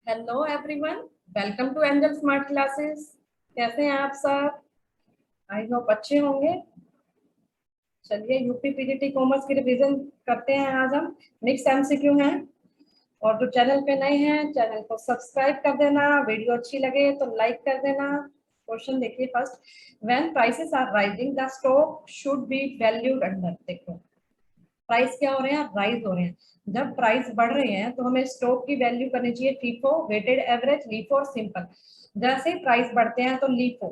Hello everyone, welcome to Angel smart classes. कैसे हैं आप सब? आई होप अच्छे होंगे। चलिए यूपी पीजीटी कॉमर्स की रिवीजन करते हैं। आज हम मिक्स एमसीक्यू हैं और जो चैनल पे नए हैं चैनल को सब्सक्राइब कर देना। वीडियो अच्छी लगे तो लाइक कर देना। क्वेश्चन देखिए first, when prices are rising the stock should be valued under. देखो प्राइस क्या हो रहे हैं, राइज हो रहे हैं। जब प्राइस बढ़ रहे हैं तो हमें स्टॉक की वैल्यू करनी चाहिए फीफो, वेटेड एवरेज, लीफो और सिंपल। जैसे ही प्राइस बढ़ते हैं तो लीफो,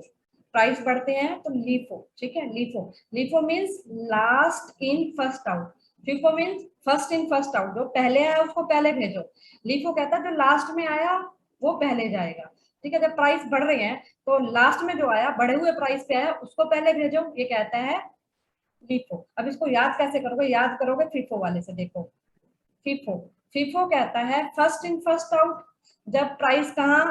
प्राइस बढ़ते हैं तो लीफो। ठीक है, LIFO LIFO means last in first out. FIFO means first in first out, जो पहले आया उसको पहले भेजो। लीफो कहता है जो लास्ट में आया वो पहले जाएगा। ठीक है, जब प्राइस बढ़ रहे हैं तो लास्ट में जो आया बढ़े हुए प्राइस पे आया उसको पहले भेजो, ये कहता है फीफो। अब इसको याद कैसे करोगे? याद करोगे फीफो वाले से। देखो फीफो, फीफो कहता है फर्स्ट इन फर्स्ट आउट। जब प्राइस कहाँ,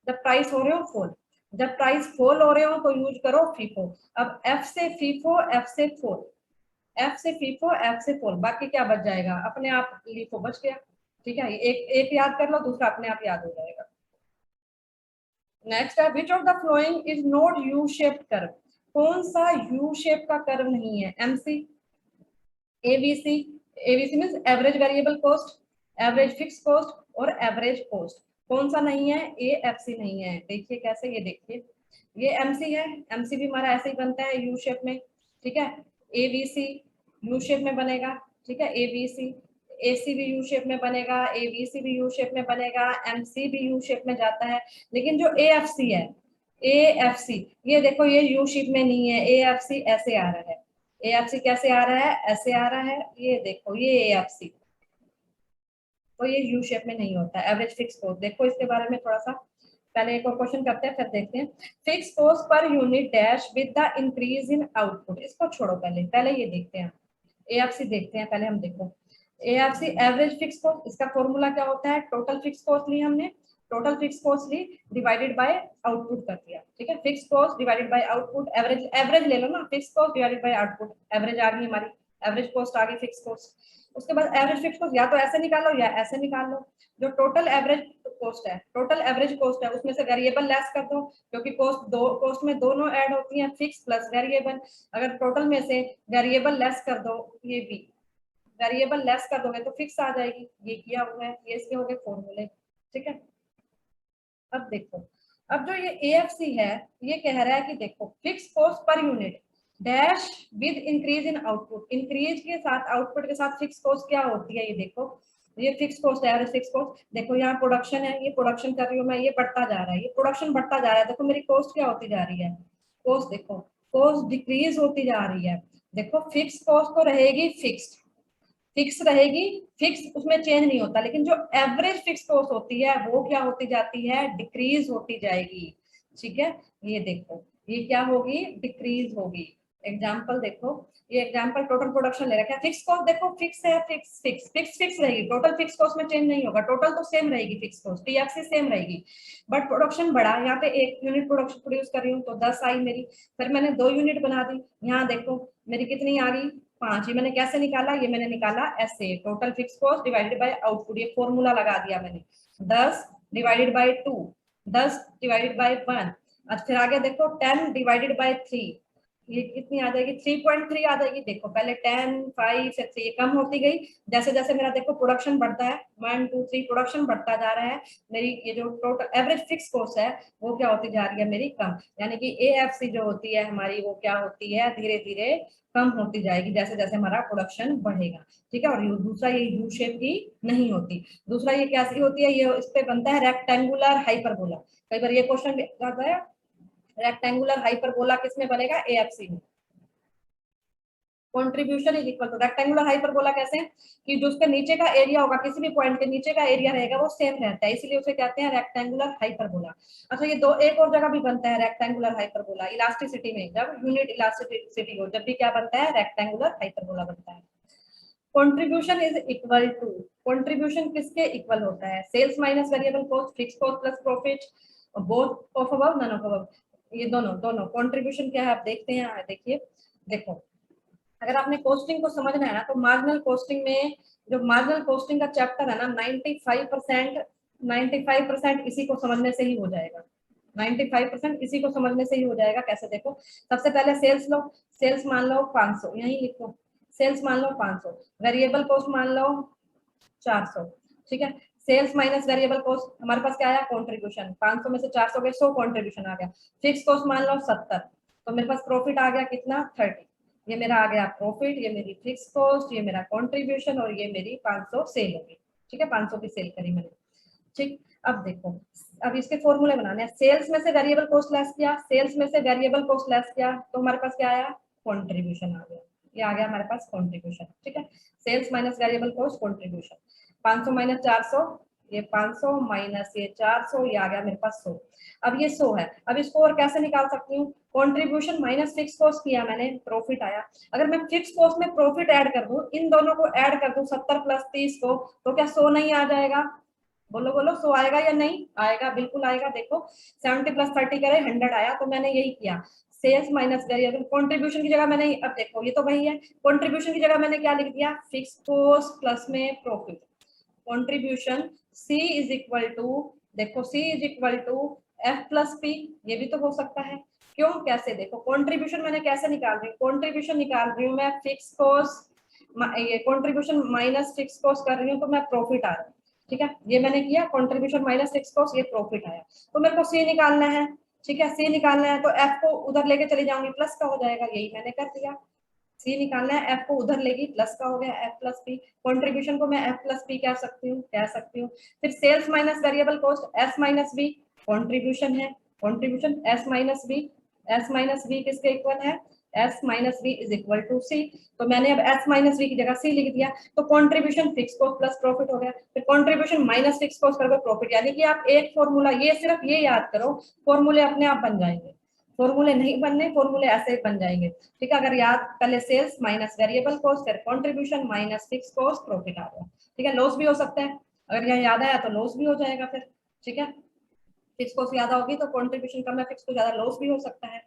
जब प्राइस हो रहे हो फॉल, जब प्राइस फॉल हो रहे हो तो यूज करो फीफो। अब एफ से फीफो, एफ से फॉल, एफ से फीफो, एफ से फॉल, बाकी क्या बच जाएगा? अपने आप लीफो बच गया। ठीक है, एक एक याद कर लो, दूसरा अपने आप याद हो जाएगा। नेक्स्ट है, which of the following is not U shape curve. कौन सा यू शेप का कर्व नहीं है? MC, ABC. ABC means average variable cost, average fix cost और एवरेज कॉस्ट। कौन सा नहीं है? एएफसी नहीं है। देखिए कैसे, ये देखिए ये एमसी है, एमसी भी हमारा ऐसे ही बनता है यू शेप में। ठीक है, एबीसी यू शेप में बनेगा। ठीक है, एबीसी, एसी भी यू शेप में बनेगा, एबीसी भी यू शेप में बनेगा, एमसी भी यू शेप में जाता है। लेकिन जो एएफसी है, एएफसी, ये देखो ये यू शेप में नहीं है, एएफसी ऐसे आ रहा है। एएफसी कैसे आ रहा है? ऐसे आ रहा है। ये देखो ये एएफसी, तो ये यू शेप में नहीं होता। एवरेज फिक्स कॉस्ट देखो, इसके बारे में थोड़ा सा पहले एक और क्वेश्चन करते हैं फिर देखते हैं। Fix cost per unit dash with the increase in output. इसको छोड़ो, पहले पहले ये देखते हैं, एएफसी देखते हैं पहले हम। देखो एएफसी एवरेज फिक्स कॉस्ट, इसका फॉर्मूला क्या होता है? टोटल फिक्स कॉस्ट ली हमने, टोटल फिक्स कॉस्ट ली डिवाइडेड बाय आउटपुट कर दिया। ठीक है, fix cost divided by output, average, average ले लो ना, fix cost divided by output, average आ गई हमारी, एवरेज कॉस्ट आ गई फिक्स कॉस्ट। उसके बाद एवरेज फिक्स कॉस्ट या तो ऐसे निकालो या ऐसे निकाल लो। जो टोटल एवरेज कॉस्ट है, टोटल एवरेज कॉस्ट है, उसमें से वेरिएबल लेस कर दो, क्योंकि कॉस्ट दो, कॉस्ट में दोनों ऐड होती हैं, फिक्स प्लस वेरिएबल। अगर टोटल में से वेरिएबल लेस कर दो, ये भी वेरिएबल लेस कर दोगे तो फिक्स आ जाएगी। ये किया हुआ है, ये इसके हो गए फॉर्मूले। ठीक है, अब देखो, अब जो ये एएफसी है ये कह रहा है कि देखो fix cost per unit dash with increase in output. Increase के साथ, आउटपुट के साथ फिक्स कॉस्ट क्या होती है? ये देखो, ये फिक्स कॉस्ट है, एवरेज फिक्स कॉस्ट। देखो यहाँ प्रोडक्शन है, ये प्रोडक्शन कर रही हूँ मैं, ये बढ़ता जा रहा है, ये प्रोडक्शन बढ़ता जा रहा है। देखो मेरी कॉस्ट क्या होती जा रही है? कॉस्ट देखो, कॉस्ट डिक्रीज होती जा रही है। देखो फिक्स कॉस्ट तो रहेगी फिक्स्ड, फिक्स रहेगी, फिक्स उसमें चेंज नहीं होता, लेकिन जो एवरेज फिक्स कॉस्ट होती है वो क्या होती जाती है? डिक्रीज होती जाएगी। ठीक है, ये देखो ये क्या होगी? डिक्रीज होगी। एग्जाम्पल देखो, ये एग्जाम्पल टोटल प्रोडक्शन ले रखा है। फिक्स कॉस्ट देखो फिक्स है, फिक्स फिक्स फिक्स फिक्स रहेगी, टोटल फिक्स कॉस्ट में चेंज नहीं होगा, टोटल तो सेम रहेगी, फिक्स कॉस्ट टीएफसी सेम रहेगी। बट प्रोडक्शन बढ़ा, यहाँ पे 1 यूनिट प्रोडक्शन प्रोड्यूस कर रही हूँ तो 10 आई मेरी, फिर मैंने 2 यूनिट बना दी, यहाँ देखो मेरी कितनी आ गई? 5। ये मैंने कैसे निकाला? ये मैंने निकाला ऐसे, total fix cost divided by output, ये फॉर्मूला लगा दिया मैंने। 10 डिवाइडेड बाय 2, 10 डिवाइडेड बाय 1। अच्छा फिर आगे देखो 10 डिवाइडेड बाय 3, ये कितनी आ जाएगी? 3.3 आ जाएगी। देखो पहले 10, 5 से 3 कम होती गई, जैसे जैसे मेरा देखो प्रोडक्शन बढ़ता है, 1 2 3 प्रोडक्शन बढ़ता जा रहा है, मेरी ये जो टोटल एवरेज फिक्स कॉस्ट है वो क्या होती जा रही है? मेरी कम। यानी कि एएफसी जो होती है हमारी वो क्या होती है? धीरे धीरे कम होती जाएगी जैसे जैसे हमारा प्रोडक्शन बढ़ेगा। ठीक है, और दूसरा ये यू शेप की नहीं होती। दूसरा ये कैसी होती है? ये इस पे बनता है रेक्टेंगुलर हाइपरबोला। कई बार ये क्वेश्चन आता है, रेक्टेंगुलर हाइपरबोला किसमें बनेगा? एएफसी में। Contribution is equal two rectangular hyperbola कैसे? कि जो उसके नीचे का एरिया होगा, किसी भी पॉइंट के नीचे का एरिया रहेगा वो सेम रहता है, इसीलिए उसे कहते हैं रेक्टेंगुलर हाइपरबोला। अच्छा ये दो एक और जगह भी बनता है रेक्टेंगुलर हाइपरबोला, इलास्टिसिटी में, जब यूनिट इलास्टिसिटी हो जब भी क्या बनता है? रेक्टेंगुलर हाइपरबोला बनता है। Contribution is equal to, contribution किसके इक्वल होता है? Sales minus variable cost, fix cost plus profit, both of above none of above. ये दोनों दोनों कंट्रीब्यूशन क्या है आप देखते हैं। देखिए देखो, अगर आपने कॉस्टिंग को समझना है ना तो मार्जिनल कॉस्टिंग में, जो मार्जिनल कॉस्टिंग का चैप्टर है ना, 95% 95% इसी को समझने से ही हो जाएगा, 95% इसी को समझने से ही हो जाएगा। कैसे देखो, सबसे पहले सेल्स लो, सेल्स मान लो 500, यही लिखो, सेल्स मान लो 500, वेरिएबल कॉस्ट मान लो 400, ठीक है। सेल्स माइनस वेरिएबल कॉस्ट, हमारे पास क्या आया, कंट्रीब्यूशन, 500 में से 400 गए, 100 कंट्रीब्यूशन आ गया। फिक्स कॉस्ट मान लो 70, तो मेरे पास प्रॉफिट आ गया कितना, 30। ये मेरा आ गया प्रॉफिट, ये मेरी फिक्स कॉस्ट, ये मेरा कंट्रीब्यूशन, और ये मेरी 500 सेल होगी, ठीक है, 500 की सेल करी मैंने, ठीक। अब देखो, अब इसके फॉर्मूले बनाने हैं। सेल्स में से वेरिएबल कॉस्ट लेस किया, सेल्स में से वेरिएबल कॉस्ट लेस किया, तो हमारे पास क्या आया, कंट्रीब्यूशन आ गया, ये आ गया हमारे पास कंट्रीब्यूशन, ठीक है। Sales minus variable cost contribution, 500 minus 400, ये 500 माइनस ये 400, ये आ गया मेरे पास 100। अब ये 100 है, अब इसको और कैसे निकाल सकती हूँ, कंट्रीब्यूशन माइनस फिक्स कॉस्ट किया मैंने, प्रॉफिट आया। अगर मैं फिक्स कॉस्ट में प्रॉफिट ऐड कर दूं, इन दोनों को ऐड कर दूं 70 प्लस 30 को, तो क्या 100 नहीं आ जाएगा, बोलो बोलो, 100 आएगा या नहीं आएगा, बिल्कुल आएगा। देखो 70 प्लस 30 करे 100 आया, तो मैंने यही किया, सेल्स माइनस वेरिएबल, कंट्रीब्यूशन की जगह मैंने, अब देखो ये तो वही है, कंट्रीब्यूशन की जगह मैंने क्या लिख दिया, फिक्स कॉस्ट प्लस में profit, contribution C is equal to, देखो C is equal to F plus P, ये भी तो हो सकता है। क्यों, कैसे, देखो कंट्रीब्यूशन मैंने कैसे निकाल रही हूँ, कंट्रीब्यूशन निकाल रही हूँ मैं फिक्स कॉस्ट, ये कंट्रीब्यूशन माइनस फिक्स कॉस्ट कर रही हूँ, तो मैं प्रॉफिट आ रहा है, ठीक है। ये मैंने किया, कंट्रीब्यूशन माइनस फिक्स कॉस्ट, ये प्रॉफिट आया, तो मेरे को C निकालना है, ठीक है। C निकालना है तो F को उधर लेके चली जाऊंगी, प्लस का हो जाएगा, यही मैंने कर दिया। C निकालना है, F को उधर लेगी, प्लस का हो गया, F प्लस P, कंट्रीब्यूशन को मैं F प्लस P कह सकती हूँ। फिर sales minus variable cost S minus B, contribution है, contribution S minus B, S minus B किसके इक्वल है, S minus B is equal to C, तो मैंने अब S माइनस B की जगह C लिख दिया, तो contribution fix cost plus profit हो गया, फिर कंट्रीब्यूशन माइनस फिक्स कॉस्ट करोगे प्रॉफिट, यानी कि आप एक फॉर्मूला, ये सिर्फ ये याद करो, फॉर्मूले अपने आप बन जाएंगे, फॉर्मूले नहीं बनने, फॉर्मूले ऐसे ही बन जाएंगे, ठीक है। अगर याद, पहले सेल्स माइनस वेरिएबल कॉस्ट, फिर contribution minus fix cost, profit आ गया, ठीक है। लॉस भी हो सकता है, अगर यहाँ याद आया तो लॉस भी हो जाएगा फिर, ठीक है। फिक्स कॉस्ट ज्यादा होगी तो कंट्रीब्यूशन कम है, फिक्स को ज्यादा, लॉस भी हो सकता है।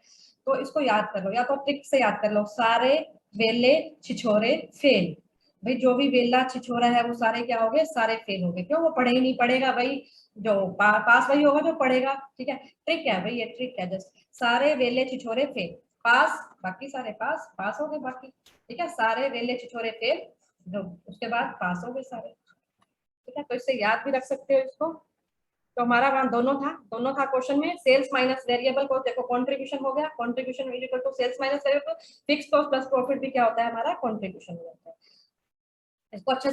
तो इसको याद कर लो, या तो ट्रिक से याद कर लो, सारे वेले छिछोरे फेल, भाई जो भी वेला छिछोरा है वो सारे क्या हो गए, सारे फेल हो गए। क्यों, वो पढ़े ही नहीं, पढ़ेगा भाई जो पास वही होगा जो पढ़ेगा, ठीक है। ट्रिक है भाई, ये ट्रिक है, जस्ट सारे वेले छिछोरे फेल, पास बाकी सारे पास, पास हो गए बाकी, ठीक है। सारे वेले छिछोरे फेल, जो उसके बाद पास हो गए सारे, ठीक है। तो इससे याद भी रख सकते हो इसको। तो हमारा वहां दोनों था क्वेश्चन में, सेल्स माइनस वेरिएबल कॉस्ट, देखो कंट्रीब्यूशन हो गया, contribution is equal to sales minus variable, fix cost plus profit भी क्या होता है हमारा, कंट्रीब्यूशन हो जाता है। इसको अच्छे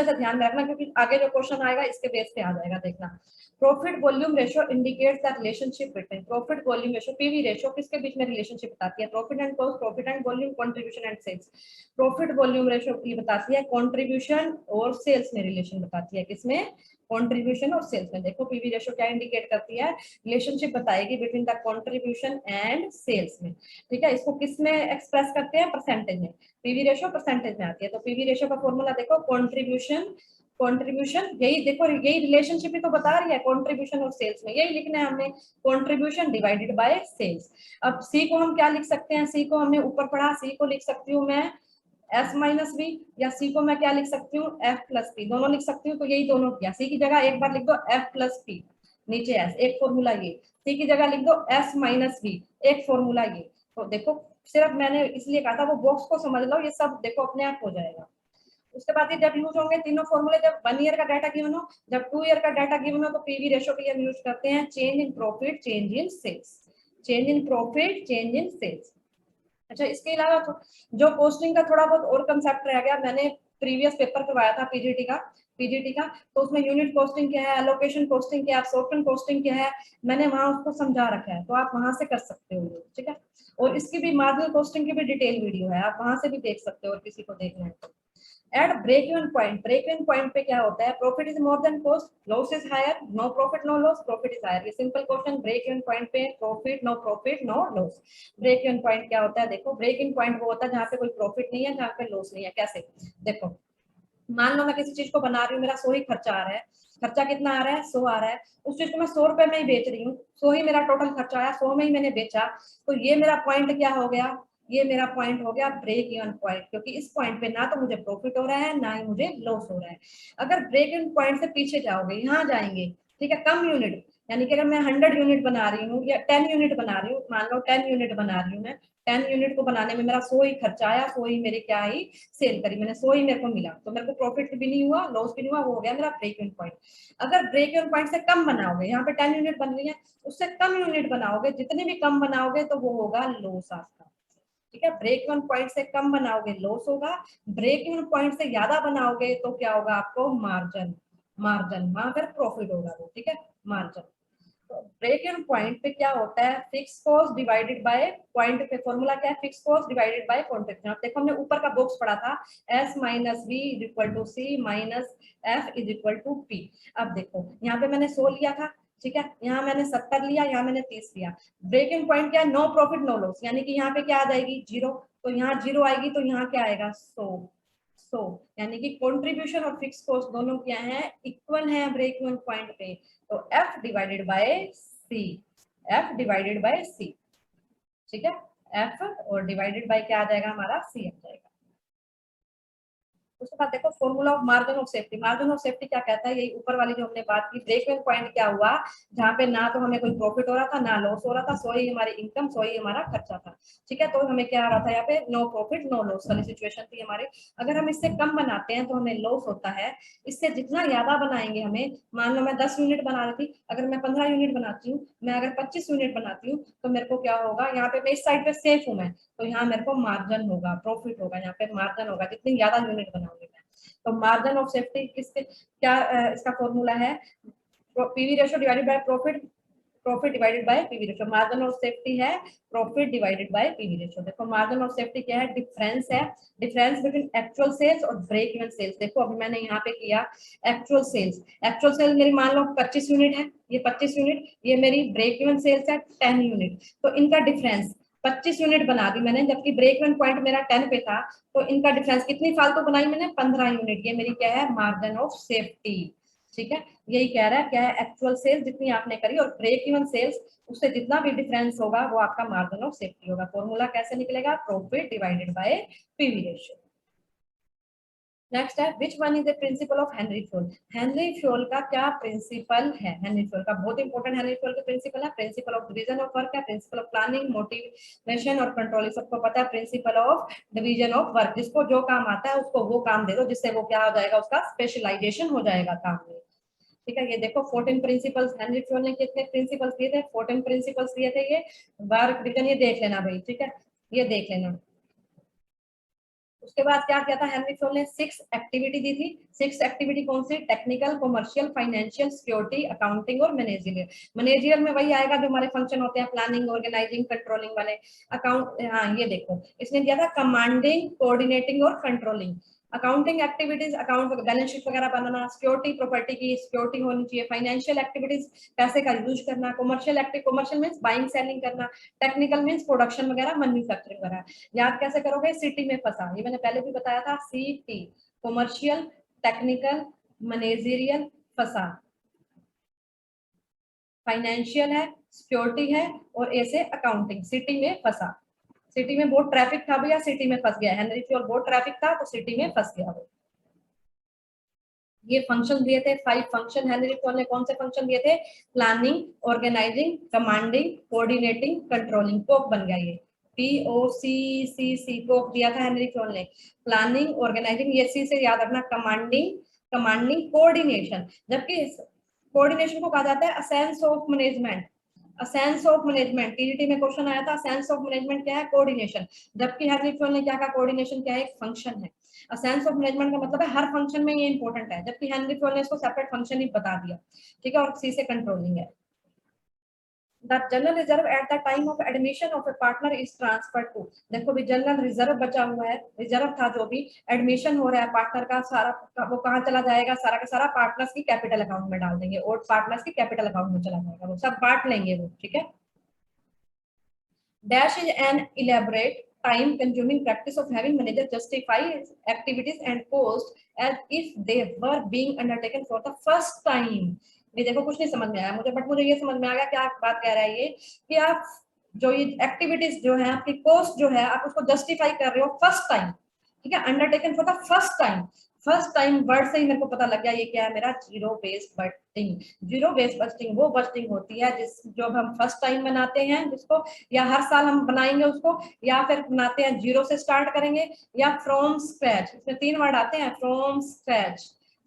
से ध्यान में रखना, क्योंकि आगे जो क्वेश्चन आएगा इसके बेस पे आ जाएगा, देखना। Profit volume ratio indicates the relationship between, profit volume ratio, PV ratio किसके बीच में रिलेशनशिप बताती है, profit and cost, profit and volume, contribution and sales. Profit volume ratio ये बताती है कंट्रीब्यूशन और सेल्स में रिलेशन बताती है, किसमें, कंट्रीब्यूशन और सेल्स में। देखो पीवी रेशियो क्या इंडिकेट करती है, रिलेशनशिप बताएगी between the contribution and sales में, ठीक है। इसको किस में एक्सप्रेस करते हैं, परसेंटेज में, पीवी रेशियो परसेंटेज में आती है। तो पीवी रेशियो का फॉर्मूला देखो, कंट्रीब्यूशन यही देखो, यही रिलेशनशिप ही तो बता रही है कंट्रीब्यूशन और सेल्स में, यही लिखना है हमने, कंट्रीब्यूशन डिवाइडेड बाय सेल्स। अब सी को हम क्या लिख सकते हैं, सी को हमने ऊपर पढ़ा, सी को लिख सकती हूँ मैं S माइनस बी, या सी को मैं क्या लिख सकती हूँ, F प्लस पी, दोनों लिख सकती हूँ। तो यही दोनों किया, सी की जगह एक बार लिख दो F प्लस पी, नीचे S, एक फॉर्मूला ये, सी की जगह लिख दो S माइनस बी, एक फॉर्मूला ये। तो देखो सिर्फ मैंने इसलिए कहा था वो बॉक्स को समझ लो, ये सब देखो अपने आप हो जाएगा। उसके बाद ये जब यूज होंगे तीनों फॉर्मूले, जब 1 ईयर का डाटा गिवन हो, जब 2 ईयर का डाटा गिवन हो, तो पीवी रेशियो के लिए हम यूज करते हैं change in profit, change in sales, change in profit, change in sales. अच्छा, इसके अलावा तो जो कॉस्टिंग का थोड़ा बहुत और कंसेप्ट रह गया, मैंने प्रीवियस पेपर करवाया था पीजीटी का, तो उसमें यूनिट कॉस्टिंग क्या है, एलोकेशन कॉस्टिंग क्या है, अब्सॉर्प्शन कॉस्टिंग क्या है, मैंने वहां उसको समझा रखा है, तो आप वहां से कर सकते हो, ठीक है। और इसकी भी मार्जिनल कॉस्टिंग की भी डिटेल वीडियो है, आप वहां से भी देख सकते हो, और किसी को देखना है तो। At break even point, break even point पे क्या होता है, profit is more than cost, loss is higher, no profit no loss, profit is higher, ये simple question. Break even point पे profit no loss. Break even point क्या होता है, देखो ब्रेक इवन पॉइंट वो होता है जहाँ पे कोई प्रॉफिट नहीं है, जहाँ पे लॉस नहीं है। कैसे, देखो मान लो मैं किसी चीज को बना रही हूँ, मेरा 100 ही खर्चा आ रहा है, खर्चा कितना आ रहा है, 100 आ रहा है, उस चीज को मैं 100 रुपए में ही बेच रही हूँ, 100 ही मेरा टोटल खर्चा आया, 100 में ही मैंने बेचा, तो ये मेरा पॉइंट क्या हो गया, ये मेरा पॉइंट हो गया ब्रेक इवन पॉइंट, क्योंकि इस पॉइंट पे ना तो मुझे प्रॉफिट हो रहा है ना ही मुझे लॉस हो रहा है। अगर ब्रेक इवन पॉइंट से पीछे जाओगे, यहाँ जाएंगे, ठीक है, कम यूनिट, यानी कि अगर मैं 100 यूनिट बना रही हूँ या 10 यूनिट बना रही हूँ, मान लो 10 यूनिट बना रही हूँ मैं, 10 यूनिट को बनाने में मेरा 100 ही खर्चा आया, 100 ही मेरे क्या आई, सेल करी मैंने, 100 ही मेरे को मिला, तो मेरे को प्रॉफिट भी नहीं हुआ, लॉस भी नहीं हुआ, वो हो गया मेरा ब्रेक इवन पॉइंट। अगर ब्रेक इवन पॉइंट से कम बनाओगे, यहाँ पे 10 यूनिट बन रही है, उससे कम यूनिट बनाओगे, जितने भी कम बनाओगे तो वो होगा लॉस आपका, ठीक है। ब्रेक इवन पॉइंट से कम बनाओगे लॉस होगा, ब्रेक इवन पॉइंट से ज्यादा बनाओगे तो क्या होगा आपको, मार्जिन, मार्जिन वहां पर प्रॉफिट होगा वो, ठीक है, मार्जिन। तो ब्रेक इवन पॉइंट पे क्या होता है, fix cost divided by point पे फॉर्मूला क्या है, fix cost divided by contribution. अब देखो हमने ऊपर का बॉक्स पढ़ा था, S minus B is equal to C minus F is equal to P. अब देखो यहाँ पे मैंने 100 लिया था, ठीक है, यहाँ मैंने 70 लिया, यहाँ मैंने 30 लिया। ब्रेक इवन पॉइंट क्या है, नो प्रॉफिट नो लॉस, यानी कि यहाँ पे क्या आ जाएगी, जीरो, तो यहाँ जीरो आएगी, तो यहाँ क्या आएगा, 100। यानी कि कंट्रीब्यूशन और फिक्स कॉस्ट दोनों क्या है, इक्वल है ब्रेक इवन पॉइंट पे, तो F divided by C, F divided by C, ठीक है, F और डिवाइडेड बाय क्या आ जाएगा हमारा, C आ जाएगा। उसके बाद देखो formula of margin of safety, margin of safety क्या कहता है, यही ऊपर वाली जो हमने बात की, ब्रेक इवन पॉइंट क्या हुआ, जहां पे ना तो हमें कोई प्रॉफिट हो रहा था ना लॉस हो रहा था, 100 ही हमारी इनकम, 100 ही हमारा खर्चा था, ठीक है, तो हमें क्या आ रहा था यहाँ पे, नो प्रॉफिट नो लॉस वाली सिचुएशन थी हमारी। अगर हम इससे कम बनाते हैं तो हमें लॉस होता है, इससे जितना ज्यादा बनाएंगे हमें, मान लो मैं 10 यूनिट बना रही थी, अगर मैं 15 यूनिट बनाती हूँ, मैं अगर 25 यूनिट बनाती हूँ, तो मेरे को क्या होगा, यहाँ पे मैं इस साइड पे सेफ हूँ मैं, तो यहाँ मेरे को मार्जिन होगा, प्रॉफिट होगा, यहाँ पे मार्जिन होगा जितनी ज्यादा यूनिट बनाऊंगी मैं। तो मार्जिन ऑफ सेफ्टी किसके क्या इसका फॉर्मूला है, PV ratio divided by profit, profit divided by PV ratio, margin of safety है profit divided by PV ratio. देखो मार्जिन ऑफ सेफ्टी क्या है, डिफरेंस है, डिफरेंस बिटवीन एक्चुअल सेल्स और ब्रेक इवन सेल्स। देखो अभी मैंने यहाँ पे किया एक्चुअल सेल्स, एक्चुअल सेल्स मेरी मान लो 25 यूनिट है, ये 25 यूनिट, ये मेरी ब्रेक इवन सेल्स है 10 यूनिट, तो इनका डिफरेंस 25 यूनिट बना दी मैंने, जबकि ब्रेक इवन पॉइंट मेरा 10 पे था, तो इनका डिफरेंस कितनी फालतू बनाई मैंने, 15 यूनिट, ये मेरी क्या है, मार्जिन ऑफ सेफ्टी, ठीक है। यही कह रहा है क्या है, एक्चुअल सेल्स जितनी आपने करी और ब्रेक इवन सेल्स, उससे जितना भी डिफरेंस होगा वो आपका मार्जिन ऑफ सेफ्टी होगा। फॉर्मूला कैसे निकलेगा, profit divided by PV ratio. Next है which one is the principle of Henry Fayol, Henry Fayol का क्या प्रिंसिपल है, हेनरी फ्योल का बहुत इंपॉर्टेंट, हेनरी फ्योल का प्रिंसिपल है, principle of division of work है, प्रिंसिपल ऑफ प्लानिंग मोटिवेशन और कंट्रोल, सबको पता है, principle of division of work, जिसको जो काम आता है उसको वो काम दे दो, जिससे वो क्या हो जाएगा, उसका स्पेशलाइजेशन हो जाएगा काम में, ठीक है। ये देखो 14 प्रिंसिपल्स हेनरी फ्योल ने कितने प्रिंसिपल्स दिए थे, 14 प्रिंसिपल्स दिए थे, ये वर्क डिवीजन, ये देख लेना भाई, ठीक है, ये देख लेना। उसके बाद क्या किया था हेनरी फ्योल ने, 6 एक्टिविटी दी थी, 6 एक्टिविटी कौन सी, technical, commercial, financial, security, accounting और मैनेजरियल। मैनेजरियल में वही आएगा जो हमारे फंक्शन होते हैं, प्लानिंग, ऑर्गेनाइजिंग, कंट्रोलिंग वाले। अकाउंट, हाँ ये देखो इसने दिया था कमांडिंग, कोऑर्डिनेटिंग और controlling. Accounting activities, account balance sheet वगैरह बनाना, सिक्योरिटी, प्रॉपर्टी की सिक्योरिटी होनी चाहिए, फाइनेंशियल एक्टिविटीज, पैसे का यूज करना, commercial active, commercial means buying selling करना, टेक्निकल मींस प्रोडक्शन वगैरह, मैन्युफैक्चरिंग वगैरह। याद कैसे करोगे, सिटी में फंसा, ये मैंने पहले भी बताया था, सीटी, कॉमर्शियल, टेक्निकल, मैनेजरियल, फंसा, फाइनेंशियल है, सिक्योरिटी है, और ऐसे अकाउंटिंग, सिटी में फंसा। सिटी में बहुत ट्रैफिक था भैया, सिटी में फंस गया, हेनरी फ्योल बहुत ट्रैफिक था तो सिटी में फंस गया वो। ये फंक्शन दिए थे 5 फंक्शन, हेनरी फ्योल ने कौन से फंक्शन दिए थे, planning, organizing, commanding, coordinating, controlling, कोक बन गया ये, POCCC कोक दिया था हेनरी फ्योल ने, प्लानिंग, ऑर्गेनाइजिंग, ये सी से याद रखना, कमांडिंग, कमांडिंग, कोऑर्डिनेशन, जबकि कोऑर्डिनेशन को कहा जाता है sense of management, sense of management, TDT में क्वेश्चन आया था, सेंस ऑफ मैनेजमेंट क्या है, कोऑर्डिनेशन, जबकि हेनरी फ्योल ने क्या कहा, कोऑर्डिनेशन क्या है, एक फंक्शन है। सेंस ऑफ मैनेजमेंट का मतलब है हर फंक्शन में ये इंपॉर्टेंट है, जबकि हेनरी फ्योल ने इसको सेपरेट फंक्शन ही बता दिया, ठीक है, और सी से कंट्रोलिंग है। The general reserve at the time of admission of a partner is transferred to, देखो भी जनरल रिजर्व बचा हुआ है, रिजर्व था जो भी एडमिशन हो रहा है पार्टनर का, सारा वो कहाँ चला जाएगा, सारा का सारा पार्टनर्स की कैपिटल अकाउंट में डाल देंगे, और पार्टनर्स की कैपिटल अकाउंट में चला जाएगा, वो सब बांट लेंगे वो, ठीक है। Dash is an elaborate, time-consuming practice of having managers justify activities and costs as if they were being undertaken for the first time। ये देखो कुछ नहीं समझ में आया मुझे, बट मुझे ये समझ में आ गया क्या बात कह रहा है ये, कि आप जो ये एक्टिविटीज जो है आपकी कॉस्ट जो है आप उसको जस्टिफाई कर रहे हो फर्स्ट टाइम, ठीक है, undertaken for the first time. First time word से ही मेरे को पता लग गया ये क्या है मेरा, zero based budgeting. Zero based budgeting वो बजटिंग होती है जिस जो हम फर्स्ट टाइम बनाते हैं जिसको, या हर साल हम बनाएंगे उसको, या फिर बनाते हैं जीरो से स्टार्ट करेंगे, या फ्रॉम स्क्रैच। इसमें 3 वर्ड आते हैं, फ्रॉम स्क्रैच।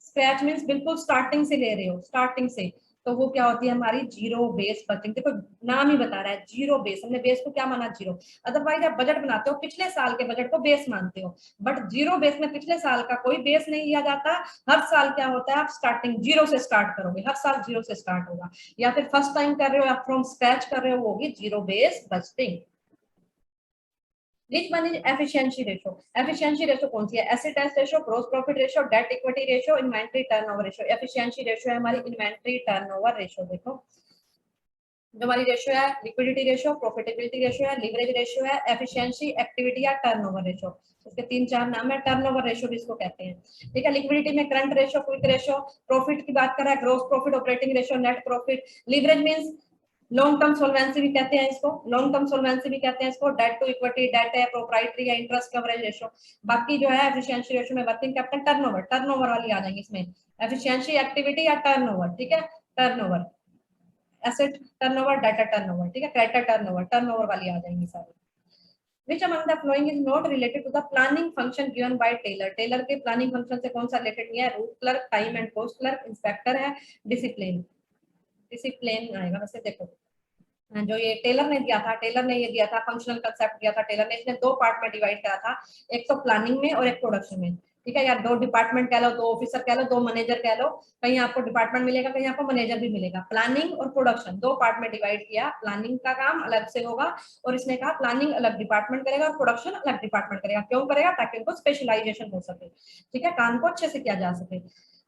स्क्रैच मीन्स बिल्कुल स्टार्टिंग से ले रहे हो, स्टार्टिंग से, तो वो क्या होती है हमारी जीरो बेस बजटिंग। देखो नाम ही बता रहा है जीरो बेस, हमने बेस को क्या माना, जीरो। अदरवाइज आप बजट बनाते हो पिछले साल के बजट को बेस मानते हो, बट जीरो बेस में पिछले साल का कोई बेस नहीं लिया जाता। हर साल क्या होता है, आप स्टार्टिंग जीरो से स्टार्ट करोगे, हर साल जीरो से स्टार्ट होगा, या फिर फर्स्ट टाइम कर रहे हो या फ्रॉम स्क्रैच कर रहे हो, वो होगी zero base budgeting. Which one is efficiency ratio? Efficiency ratio कौन सी है, acid test ratio, gross profit ratio, debt equity ratio, inventory turnover ratio. Efficiency ratio है हमारी इन्वेंटरी टर्नओवर रेशियो। देखो जो हमारी रेशियो है, लिक्विडिटी रेशियो, प्रॉफिटेबिलिटी रेशियो है, लिवरेज रेशियो है, एफिशिएंसी, एक्टिविटी या टर्नओवर रेशियो। इसके 3-4 नाम है, टर्नओवर रेशियो भी इसको कहते हैं, ठीक है। लिक्विडिटी में current ratio, quick ratio, profit की बात कर रहा है, gross profit, operating ratio, net profit. Leverage means long term solvency भी कहते हैं इसको, लॉन्ग टर्म सोल्वेंसी भी कहते हैं इसको, डेट टू इक्विटी, डेट है, प्रोप्राइटरी या इंटरेस्ट कवरेज रेशियो। बाकी जो है एफिशिएंसी रेशियो में वर्किंग कैपिटल, टर्नओवर, टर्नओवर वाली आ जाएंगी इसमें, एफिशिएंसी, एक्टिविटी या टर्नओवर, ठीक है। Turnover, asset turnover, data turnover, ठीक है, क्रेडिटर टर्नओवर, टर्नओवर वाली आ जाएंगी सारी। Which among the following is not related to the planning function given by Taylor? Taylor के प्लानिंग फंक्शन से कौन सा रिलेटेड नहीं है, route clerk, time and cost clerk, inspector है, डिसिप्लिन। डिसिप्लिन आएगा वैसे। देखो जो ये टेलर ने दिया था, टेलर ने ये दिया था फंक्शनल कंसेप्ट दिया था टेलर ने, इसने 2 पार्ट में डिवाइड करा था, एक तो प्लानिंग में और एक प्रोडक्शन में, ठीक है। यार 2 डिपार्टमेंट कह लो, 2 ऑफिसर कह लो, 2 मैनेजर कह लो, कहीं आपको डिपार्टमेंट मिलेगा, कहीं आपको मैनेजर भी मिलेगा। प्लानिंग और प्रोडक्शन 2 पार्ट में डिवाइड किया, प्लानिंग का काम अलग से होगा, और इसने कहा प्लानिंग अलग डिपार्टमेंट करेगा और प्रोडक्शन अलग डिपार्टमेंट करेगा। क्यों करेगा, ताकि उनको स्पेशलाइजेशन हो सके, ठीक है, काम को अच्छे से किया जा सके।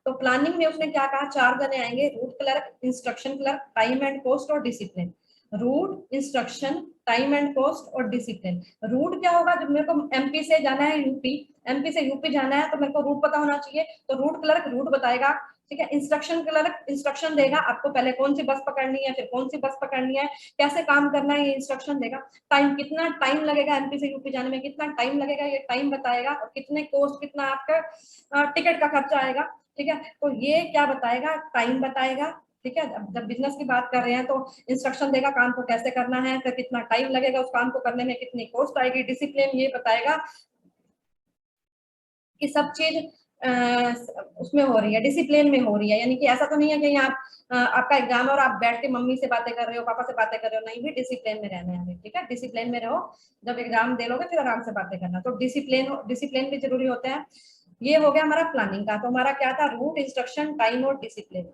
तो प्लानिंग में उसने क्या कहा, 4 जने आएंगे, route clerk, instruction clerk, time and cost और discipline. Route, instruction, time and cost और डिसिप्लिन। रूट क्या होगा, जब मेरे को एमपी से जाना है यूपी, एमपी से यूपी जाना है तो मेरे को रूट पता होना चाहिए, तो रूट क्लर्क रूट बताएगा, ठीक है। इंस्ट्रक्शन क्लर्क इंस्ट्रक्शन देगा आपको, पहले कौन सी बस पकड़नी है, फिर कौन सी बस पकड़नी है, कैसे काम करना है, ये इंस्ट्रक्शन देगा। टाइम, कितना टाइम लगेगा एमपी से यूपी जाने में, कितना टाइम लगेगा ये टाइम बताएगा, और कितने कॉस्ट, कितना आपका टिकट का खर्चा आएगा, ठीक है। तो ये क्या बताएगा, टाइम बताएगा, ठीक है। जब बिजनेस की बात कर रहे हैं तो इंस्ट्रक्शन देगा काम को कैसे करना है, फिर कितना टाइम लगेगा उस काम को करने में, कितनी कॉस्ट आएगी। डिसिप्लिन ये बताएगा कि सब चीज उसमें हो रही है, डिसिप्लिन में हो रही है, यानी कि ऐसा तो नहीं है कि आप आपका एग्जाम है और आप बैठ के मम्मी से बातें कर रहे हो, पापा से बातें कर रहे हो, नहीं भी, डिसिप्लिन में रहना है, ठीक है, डिसिप्लिन में रहो। जब एग्जाम दे लोगे फिर आराम से बातें करना, तो डिसिप्लिन, डिसिप्लिन भी जरूरी होता है। ये हो गया हमारा प्लानिंग का। तो हमारा क्या था, रूट, इंस्ट्रक्शन, टाइम और डिसिप्लिन।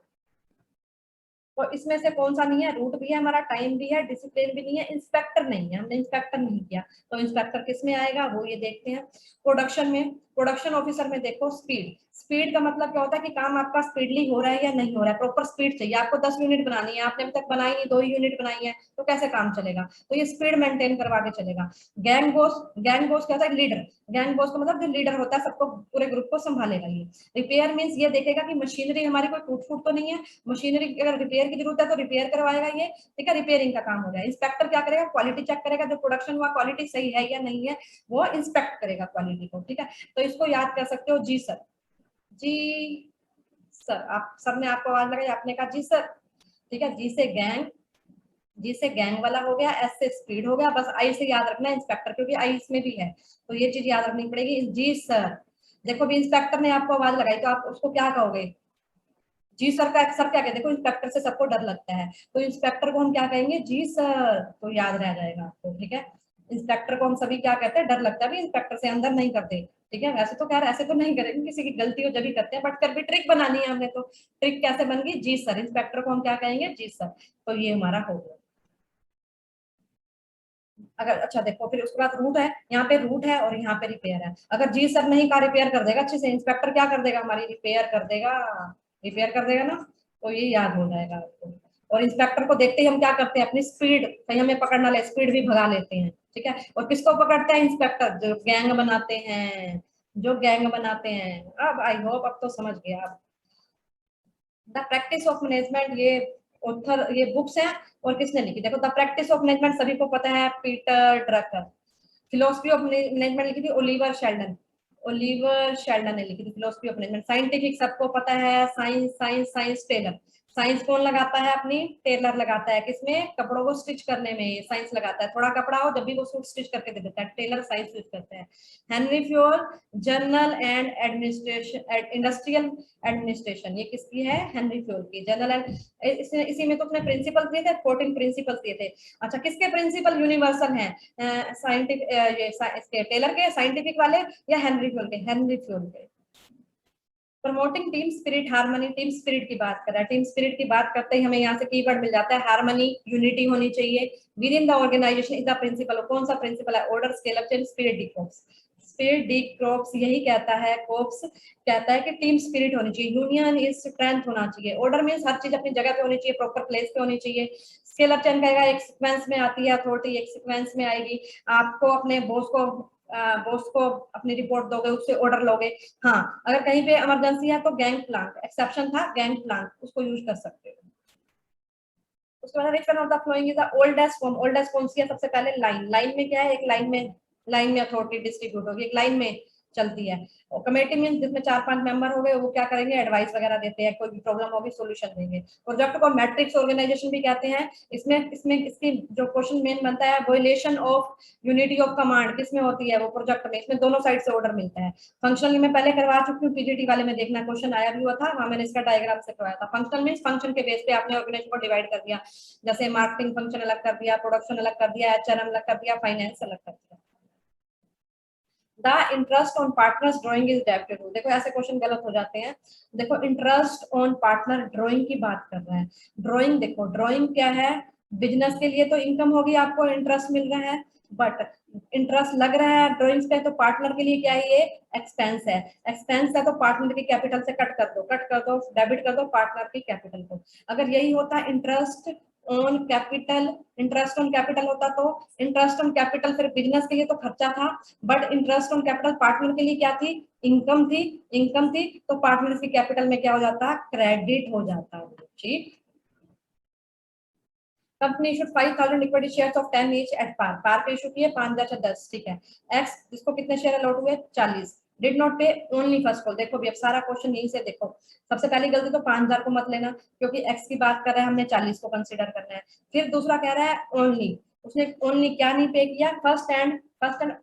तो इसमें से कौन सा नहीं है, रूट भी है हमारा, टाइम भी है, डिसिप्लिन भी नहीं है, इंस्पेक्टर नहीं है, हमने इंस्पेक्टर नहीं किया। तो इंस्पेक्टर किस में आएगा वो ये देखते हैं। प्रोडक्शन में, प्रोडक्शन ऑफिसर में देखो स्पीड। स्पीड का मतलब क्या होता है कि काम आपका स्पीडली हो रहा है या नहीं हो रहा है, प्रॉपर स्पीड चाहिए। आपको 10 यूनिट बनानी है, आपने अभी तक बनाई नहीं, 2 यूनिट बनाई है, तो कैसे काम चलेगा, तो ये स्पीड मेंटेन करवा के चलेगा। गैंग बॉस, गैंग बॉस क्या होता है, लीडर। गैंग बॉस का मतलब जो लीडर होता है, सबको पूरे ग्रुप को संभालेगा ये। रिपेयर मीन्स ये देखेगा कि मशीनरी हमारी कोई टूट फूट तो नहीं है, मशीनरी अगर रिपेयर की जरूरत है तो रिपेयर करवाएगा ये, ठीक है, रिपेयरिंग का काम हो गया। इंस्पेक्टर क्या करेगा, क्वालिटी चेक करेगा, जो प्रोडक्शन हुआ क्वालिटी सही है या नहीं है, वो इंस्पेक्ट करेगा क्वालिटी को, ठीक है। तो इसको याद कर सकते हो, जी सर, जी सर। आप सर ने आपको आवाज लगाई, आपने कहा जी सर, ठीक है। जी से गैंग, जी से गैंग वाला हो गया, एस से स्पीड हो गया, बस आई से याद रखना है इंस्पेक्टर, क्योंकि आई इसमें भी है, तो ये चीज याद रखनी पड़ेगी, जी सर। देखो भी इंस्पेक्टर ने आपको आवाज लगाई तो आप उसको क्या कहोगे, जी सर का सर क्या कहते, देखो इंस्पेक्टर से सबको डर लगता है, तो इंस्पेक्टर को हम क्या कहेंगे, जी सर, तो याद रह जाएगा आपको, ठीक है। इंस्पेक्टर को हम सभी क्या कहते हैं, डर लगता है भी, इंस्पेक्टर से अंदर नहीं करते, ठीक है। वैसे तो खैर ऐसे तो नहीं करेंगे, किसी की गलती हो जब भी करते हैं, बट फिर भी ट्रिक बनानी है हमने, तो ट्रिक कैसे बन गई, जी सर। इंस्पेक्टर को हम क्या कहेंगे, जी सर। तो ये हमारा हो गया। अगर अच्छा देखो, फिर उसके बाद रूट है, यहाँ पे रूट है और यहाँ पे रिपेयर है। अगर जी सर नहीं का रिपेयर कर देगा अच्छे से, इंस्पेक्टर क्या कर देगा, हमारी रिपेयर कर देगा, रिपेयर कर देगा ना, तो ये याद हो जाएगा आपको। और इंस्पेक्टर को देखते ही हम क्या करते हैं, अपनी स्पीड, कहीं हमें पकड़ना ले, स्पीड भी भगा लेते हैं, ठीक है। और किसको पकड़ते हैं, इंस्पेक्टर, जो गैंग बनाते हैं, जो गैंग बनाते हैं। अब आई होप अब तो समझ गया आप। द प्रैक्टिस ऑफ मैनेजमेंट, ये ऑथर ये बुक्स हैं और किसने लिखी, देखो द प्रैक्टिस ऑफ मैनेजमेंट सभी को पता है, Peter Drucker. Philosophy of management लिखी थी ओलिवर शेल्डन, ओलिवर शेल्डन ने लिखी थी फिलोसफी ऑफ मैनेजमेंट। साइंटिफिक सबको पता है, science science science Taylor. Science कौन लगाता है अपनी, टेलर लगाता है, किसमें, कपड़ों को स्टिच करने में साइंस लगाता है, थोड़ा कपड़ा हो जब भी वो सूट स्टिच करके दे देता है, टेलर साइंस यूज करता है। Henry Fayol journal and administration industrial administration, ये किसकी है, हेनरी फ्योल की। जनरल इसी में तो उसने प्रिंसिपल दिए थे, 14 प्रिंसिपल्स दिए थे। अच्छा किसके प्रिंसिपल यूनिवर्सल हैं, साइंटिफिक ये इसके टेलर के साइंटिफिक वाले या हेनरी फ्योल के, हेनरी फ्योल के। Promoting team spirit harmony, team spirit की बात कर रहा है। टीम स्पिरिट की बात करते ही हमें यहाँ से कीवर्ड मिल जाता है हार्मनी, यूनिटी होनी चाहिए within the organisation is the principle. कौन सा प्रिंसिपल है, order scale up chain spirit de corps. Spirit de corps यही कहता है, कोप्स कहता है कि टीम स्पिरिट होनी चाहिए, यूनियन इज स्ट्रेंथ होना चाहिए। ऑर्डर मींस हर चीज अपनी जगह पे होनी चाहिए, प्रॉपर प्लेस पे होनी चाहिए। स्केल अप चेन कहेगा एक सीक्वेंस में आती है अथॉरिटी, एक सीक्वेंस में आएगी। आपको अपने बॉस को अपनी रिपोर्ट दोगे, उससे ऑर्डर लोगे। हाँ अगर कहीं पे इमरजेंसी है तो गैंग प्लान, एक्सेप्शन था गैंग प्लान, उसको यूज कर सकते हो। उसके बाद which one of the following is the oldest form, oldest कौन सी है, सबसे पहले लाइन। लाइन में क्या है, एक लाइन में अथॉरिटी डिस्ट्रीब्यूट होगी, एक लाइन में चलती है। और कमेटी मींस जिसमें 4-5 मेंबर हो गए, वो क्या करेंगे, एडवाइस वगैरह देते हैं, कोई भी प्रॉब्लम होगी सोल्यूशन देंगे। प्रोजेक्ट को मैट्रिक्स ऑर्गेनाइजेशन भी कहते हैं। इसमें इसकी जो क्वेश्चन मेन बनता है, वोलेशन ऑफ यूनिटी ऑफ कमांड किसमें होती है, वो प्रोजेक्ट में। इसमें दोनों साइड से ऑर्डर मिलता है। फंक्शनल में पहले करवा चुकी हूँ, पीजीटी वाले में देखना क्वेश्चन आया भी हुआ था, वहां मैंने इसका डायग्राम से करवाया था। फंक्शनल मींस फंक्शन के बेस पे आपने ऑर्गेनाइजेशन को डिवाइड कर दिया, जैसे मार्केटिंग फंक्शन अलग कर दिया, प्रोडक्शन अलग कर दिया, एचआरएम अलग कर दिया, फाइनेंस अलग कर दिया। The interest on partners drawing is debited. देखो ऐसे क्वेश्चन गलत हो जाते हैं। देखो इंटरेस्ट ऑन पार्टनर ड्राइंग की बात कर रहा है। ड्राइंग देखो, ड्राइंग क्या है, बिजनेस के लिए तो इनकम होगी, आपको इंटरेस्ट मिल रहा है, बट इंटरेस्ट लग रहा है ड्राइंग्स पे, तो पार्टनर के लिए क्या है, ये एक्सपेंस है। एक्सपेंस है तो पार्टनर की कैपिटल से कट कर दो, डेबिट कर दो पार्टनर की कैपिटल को। अगर यही होता interest on capital, interest on capital होता तो इंटरेस्ट ऑन कैपिटल फिर बिजनेस के लिए तो खर्चा था, but interest on capital partner के लिए क्या थी, इनकम थी, तो पार्टनर की कैपिटल में क्या हो जाता, क्रेडिट हो जाता। ठीक, company issued 5000 equity shares of 10 each at par, par पे इशू किए 5/10, ठीक है। एक्स जिसको कितने शेयर अलॉट हुए 40, डिड नॉट पे ओनली फर्स्ट कॉल। देखो भी अब सारा क्वेश्चन यहीं से देखो, सबसे पहली गलती तो 5000 को मत लेना, क्योंकि एक्स की बात कर रहा है, हमने 40 को कंसीडर करना है। फिर दूसरा कह रहा है ओनली, उसने ओनली क्या नहीं पे किया, फर्स्ट एंड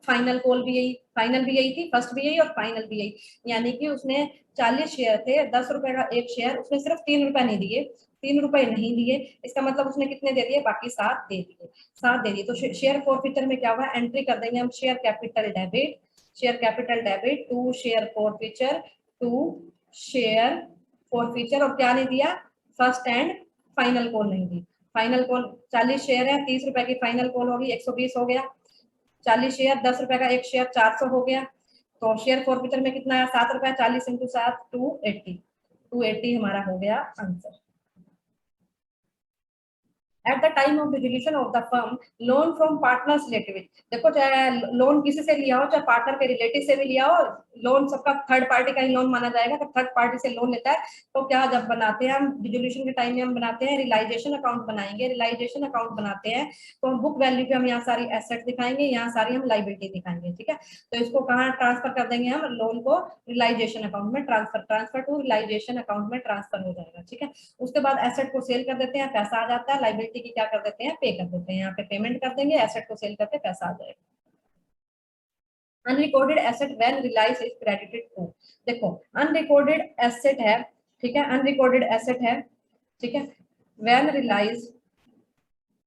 फाइनल कॉल भी यही, फाइनल भी यही थी, फर्स्ट भी यही और फाइनल भी यही। यानी कि उसने 40 शेयर थे, 10 रुपए का एक शेयर, उसने सिर्फ 3 रुपए नहीं दिए, 3 रुपए नहीं दिए, इसका मतलब उसने कितने दे दिए, बाकी 7 दे दिए, 7 दे दिए। तो शेयर फॉरफीचर में क्या होगा, एंट्री कर देंगे हम share capital debit, share capital debit to share forfeiture, to share forfeiture, और क्या नहीं दिया, फर्स्ट एंड फाइनल कॉल नहीं दी। फाइनल कॉल 40 शेयर है, 30 रुपए की फाइनल कॉल होगी, 120 हो गया। 40 शेयर 10 रुपए का एक शेयर 400 हो गया। तो शेयर फॉरफीचर में कितना है, 7 रुपए, 40 इंटू 7 280, 280 हमारा हो गया answer. Eight the time of dissolution of the firm loan from partners relative. देखो चाहे लोन किसी से लिया हो, चाहे पार्टनर के रिलेटिव से भी लिया हो, लोन सबका थर्ड पार्टी का ही लोन माना जाएगा। तो थर्ड पार्टी से लोन लेता है तो क्या जब बनाते हैं हम डिसोल्यूशन के टाइम में, हम बनाते हैं रियलाइजेशन अकाउंट बनाएंगे। रियलाइजेशन अकाउंट बनाते हैं तो हम बुक वैल्यू पे हम यहाँ सारी एसेट दिखाएंगे, यहाँ सारी हम लाइबिलिटी दिखाएंगे, ठीक है। तो इसको कहाँ ट्रांसफर कर देंगे हम, लोन को रियलाइजेशन अकाउंट में ट्रांसफर टू रियलाइजेशन अकाउंट में ट्रांसफर हो जाएगा, ठीक है। उसके बाद एसेट को सेल कर देते हैं, पैसा आ जाता है, लाइबिलिटी की क्या कर देते हैं, पे कर देते हैं। यहाँ पे पेमेंट कर देंगे, एसेट को सेल करके पैसा आ जाएगा। Unrecorded asset when realise is credited to. देखो अनरिकॉर्डेड एसेट है, ठीक है, अनरिकॉर्डेड एसेट है, ठीक है, when realise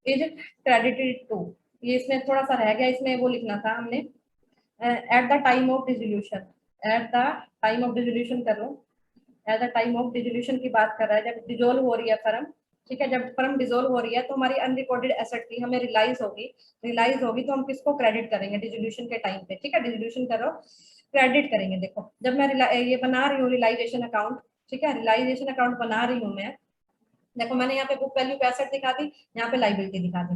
is credited to. ये इसमें थोड़ा सा रह गया, इसमें वो लिखना था हमने, at the time of dissolution, at the time of dissolution कर लो। At the time of dissolution की बात कर रहा है, जब डिसोल्व हो रही है फर्म, ठीक है, जब फर्म डिसोल्व हो रही है तो हमारी अनरिकॉर्डेड एसेट थी, हमें रिलाइज होगी तो हम किसको क्रेडिट करेंगे, डिसोल्यूशन के टाइम पे, ठीक है, डिसोल्यूशन करो क्रेडिट करेंगे। देखो जब मैं ये बना रही हूँ रियलाइजेशन अकाउंट, ठीक है, रियलाइजेशन अकाउंट बना रही हूँ मैं, देखो मैंने यहाँ पे बुक वैल्यू पे एसेट दिखा दी, यहाँ पे लाइबिलिटी दिखा दी,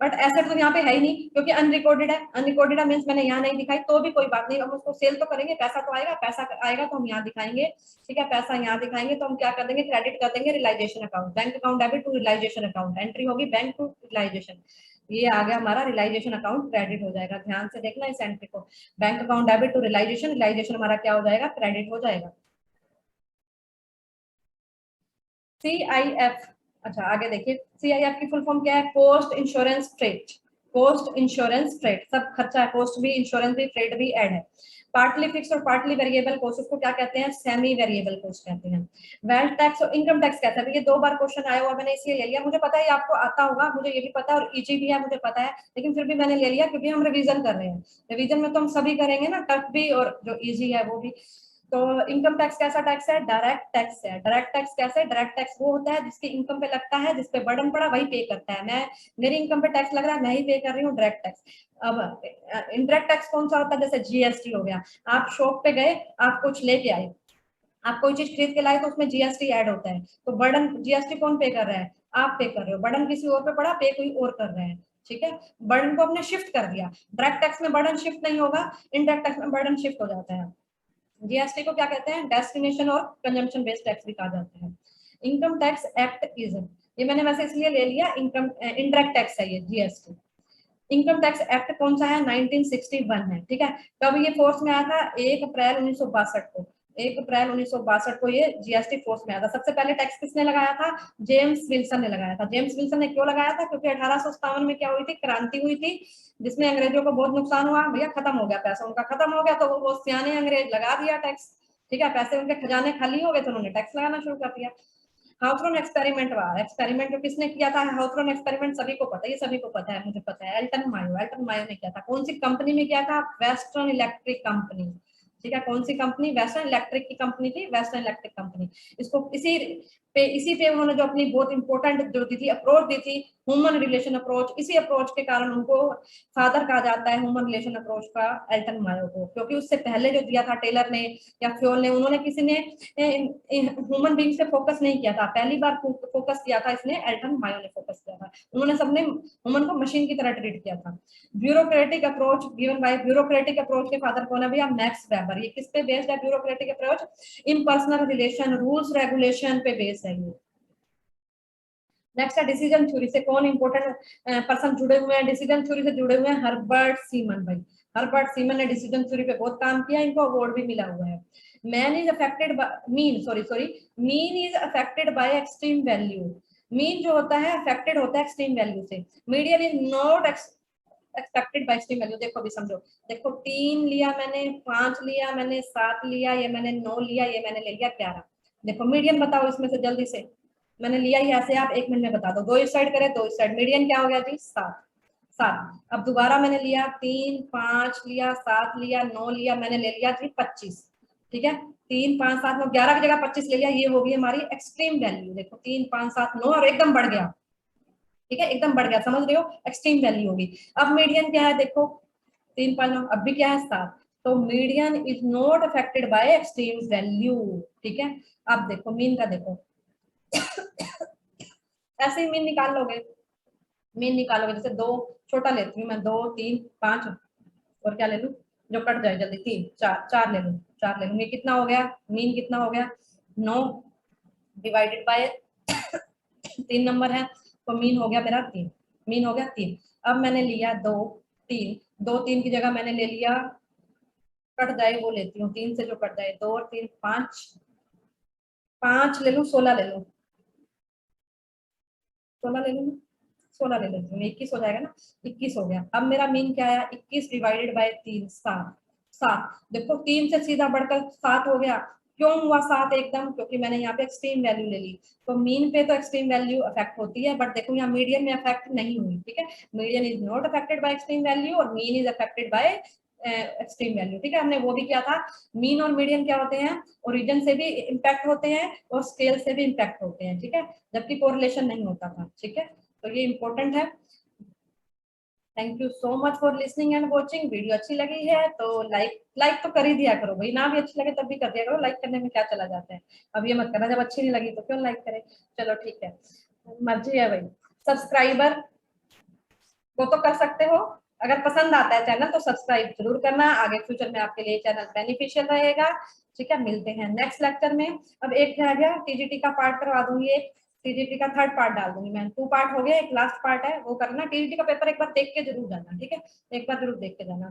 बट एसेट तो यहाँ पे है ही नहीं क्योंकि अनरिकॉर्डेड है। अनरिकॉर्डेड है मींस मैंने यहाँ नहीं दिखाई तो भी कोई बात नहीं, हम उसको सेल तो करेंगे, पैसा तो आएगा, पैसा आएगा तो हम यहाँ दिखाएंगे। ठीक है, पैसा यहाँ दिखाएंगे तो हम क्या कर देंगे, क्रेडिट कर देंगे realisation account, bank account debit to realisation account, entry होगी बैंक टू रियलाइजेशन। ये आ गया हमारा रियलाइजेशन अकाउंट क्रेडिट हो जाएगा। ध्यान से देखना इस एंट्री को, bank account debit to realisation, realisation हमारा क्या हो जाएगा, क्रेडिट हो जाएगा। CIF, अच्छा आगे देखिए, CIF की फुल फॉर्म क्या है, cost insurance freight. Cost insurance freight, सब खर्चा है, कॉस्ट भी, इंश्योरेंस भी, फ्रेट भी ऐड है। पार्टली फिक्स और पार्टली वेरिएबल कॉस्ट, उसको क्या कहते हैं, सेमी वेरिएबल कॉस्ट कहते हैं। वेल्थ टैक्स और इनकम टैक्स कहते हैं। ये 2 बार क्वेश्चन आया हुआ, मैंने इसलिए ले लिया, मुझे पता है आपको आता होगा, मुझे ये भी पता है और इजी भी है, मुझे पता है, लेकिन फिर भी मैंने ले लिया क्योंकि हम रिवीजन कर रहे हैं। रिवीजन में तो हम सभी करेंगे ना, टफ भी और जो इजी है वो भी। तो इनकम टैक्स कैसा टैक्स है, डायरेक्ट टैक्स है। डायरेक्ट टैक्स कैसे है, डायरेक्ट टैक्स वो होता है जिसकी इनकम पे लगता है, जिसपे बर्डन पड़ा वही पे करता है। मैं, मेरी इनकम पे टैक्स लग रहा है, मैं ही पे कर रही हूँ डायरेक्ट टैक्स। अब इनडायरेक्ट टैक्स कौन सा होता है, जैसे जीएसटी हो गया, आप शॉप पे गए, आप कुछ लेके आए, आप कोई चीज खरीद के लाए तो उसमें जीएसटी ऐड होता है, तो बर्डन जीएसटी कौन पे कर रहा है, आप पे कर रहे हो, बर्डन किसी और पे पड़ा, पे कोई और कर रहे हैं। ठीक है, बर्डन को आपने शिफ्ट कर दिया। डायरेक्ट टैक्स में बर्डन शिफ्ट नहीं होगा, इनडायरेक्ट टैक्स में बर्डन शिफ्ट हो जाता है। जीएसटी को क्या कहते हैं, डेस्टिनेशन और कंजम्पशन बेस्ड टैक्स भी कहा जाता है। इनकम टैक्स एक्ट इज, ये मैंने वैसे इसलिए ले लिया, इनकम इनडायरेक्ट टैक्स है ये जीएसटी। इनकम टैक्स एक्ट कौन सा है, 1961 है। ठीक है, कब ये फोर्स में आया था, 1 अप्रैल 1962 को। 1 अप्रैल 1962 को ये जीएसटी फोर्स में आया था। सबसे पहले टैक्स किसने लगाया था, जेम्स विल्सन ने लगाया था। जेम्स विल्सन ने क्यों लगाया था, क्योंकि 1857 में क्या हुई थी, क्रांति हुई थी, जिसमें अंग्रेजों को बहुत नुकसान हुआ। भैया खत्म हो गया पैसा, उनका खत्म हो गया, तो वो सियाने अंग्रेज लगा दिया टैक्स। ठीक है, पैसे उनके खजाने खाली हो गए तो उन्होंने टैक्स लगाना शुरू कर दिया। हाउथरन एक्सपेरिमेंट हुआ, एक्सपेरिमेंट जो किसने किया था, हाउथरन एक्सपेरिमेंट सभी को पता है, ये सभी को पता है, मुझे पता है, एल्टन मायो, एल्टन मायो ने किया था। कौन सी कंपनी में किया था, वेस्टर्न इलेक्ट्रिक कंपनी। ठीक है, कौन सी कंपनी, वेस्टर्न इलेक्ट्रिक की कंपनी थी, वेस्टर्न इलेक्ट्रिक कंपनी। इसको इसी पे उन्होंने जो अपनी बहुत इंपॉर्टेंट जो दी थी, अप्रोच दी थी, ह्यूमन रिलेशन अप्रोच, इसी अप्रोच के कारण उनको फादर कहा जाता है ह्यूमन रिलेशन अप्रोच का, एल्टन मायो को। क्योंकि उससे पहले जो दिया था टेलर ने या फ्योल ने, उन्होंने किसी ने ह्यूमन बींग से फोकस नहीं किया था, पहली बार फोकस किया था इसने, एल्टन मायो ने फोकस किया था। उन्होंने सबने ह्यूमन को मशीन की तरह ट्रीट किया था। Bureaucratic approach given by, bureaucratic approach के फादर कौन है भैया, मैक्स वेबर। ये किस पे बेस्ड है bureaucratic approach, impersonal relation, rules regulation पे बेस्ड है ये। नेक्स्ट है डिसीजन थ्योरी से कौन इंपोर्टेंट पर्सन जुड़े हुए हैं, डिसीजन थ्योरी से जुड़े हुए हैं हर्बर्ट सीमन भाई। हर्बर्ट सीमन ने डिसीजन थ्योरी पे बहुत काम किया, इनको अवार्ड भी मिला हुआ है। Man is affected mean sorry mean is affected by extreme value. Mean जो होता है अफेक्टेड होता है एक्सट्रीम वैल्यू से, median is not expected bye extreme value. देखो अभी समझो, देखो 3 लिया मैंने, 5 लिया मैंने, 7 लिया, ये मैंने 9 लिया, ये मैंने ले लिया 11। देखो मीडियन बताओ इसमें से जल्दी से, मैंने लिया ही ऐसे, आप 1 मिनट में बता दो, 2 इस साइड करे 2 इस साइड, मीडियन क्या हो गया जी, 7। 7, अब दोबारा मैंने लिया 3 5 लिया, 7 लिया, 9 लिया, मैंने ले लिया जी 25। ठीक है, 3 5 7 9, 11 की जगह 25 ले लिया, ये होगी हमारी एक्सट्रीम वैल्यू। देखो 3 5 7 9 और एकदम बढ़ गया। ठीक है, एकदम बढ़ गया, समझ रहे हो, एक्सट्रीम वैल्यू होगी। अब मीडियन क्या है, देखो 3 5 9, अब भी क्या है 7, तो median is not affected by extreme value. ठीक है, अब देखो मीन का देखो ऐसे ही मीन निकाल लोगे, मीन निकालोगे, जैसे 2 छोटा लेती हूँ मैं, 2 3 5 और क्या ले लूं जो कट जाए जल्दी, 3 4, 4 ले लूं, 4 ले लूंगी, कितना हो गया, मीन कितना हो गया, 9 डिवाइडेड बाय 3 नंबर है, तो मीन हो गया मेरा 3, मीन हो गया 3। अब मैंने लिया 2 3, 2 3 की जगह मैंने ले लिया, कट जाए वो लेती हूँ, 3 से जो कट जाए, 2 और 3 5, 5 ले लूं, 16 ले लूं, 16 ले लूं, 16 ले लेती हूँ, 21 हो जाएगा ना, 21 हो गया। अब मेरा मीन क्या आया, 21 डिवाइडेड बाय 3 7। 7, देखो 3 से सीधा बढ़कर 7 हो गया। क्यों हुआ 7 एकदम, क्योंकि मैंने यहाँ पे एक्सट्रीम वैल्यू ले ली। तो मीन पे तो एक्सट्रीम वैल्यू अफेक्ट होती है, बट देखो यहाँ मीडियन में अफेक्ट नहीं हुई। ठीक है, median is not affected by extreme value और mean is affected by extreme value. ठीक है, हमने वो भी किया था, मीन और मीडियन क्या होते हैं, ओरिजिन से भी इम्पैक्ट होते हैं और स्केल से भी इम्पैक्ट होते हैं। ठीक है, जबकि कोरिलेशन नहीं होता था। ठीक है, तो ये इंपॉर्टेंट है। Thank you so much for listening and watching. Video अच्छी लगी है तो लाइक तो कर ही दिया करो भाई, ना भी अच्छी लगे तब भी कर दिया करो, लाइक करने में क्या चला जाता है। अब ये मत करना जब अच्छी नहीं लगी तो क्यों लाइक करें। चलो ठीक है, मर्जी है भाई। सब्सक्राइबर वो तो कर सकते हो, अगर पसंद आता है चैनल तो सब्सक्राइब जरूर करना, आगे फ्यूचर में आपके लिए चैनल बेनिफिशियल रहेगा। ठीक है, मिलते हैं नेक्स्ट लेक्चर में। अब एक रह गया, टीजीटी का पार्ट करवा दूंगी, एक टीजीटी का थर्ड पार्ट डाल दूंगी मैं, 2 पार्ट हो गया, एक लास्ट पार्ट है वो करना। टीजीटी का पेपर एक बार देख के जरूर जाना, ठीक है, एक बार जरूर देख के जाना।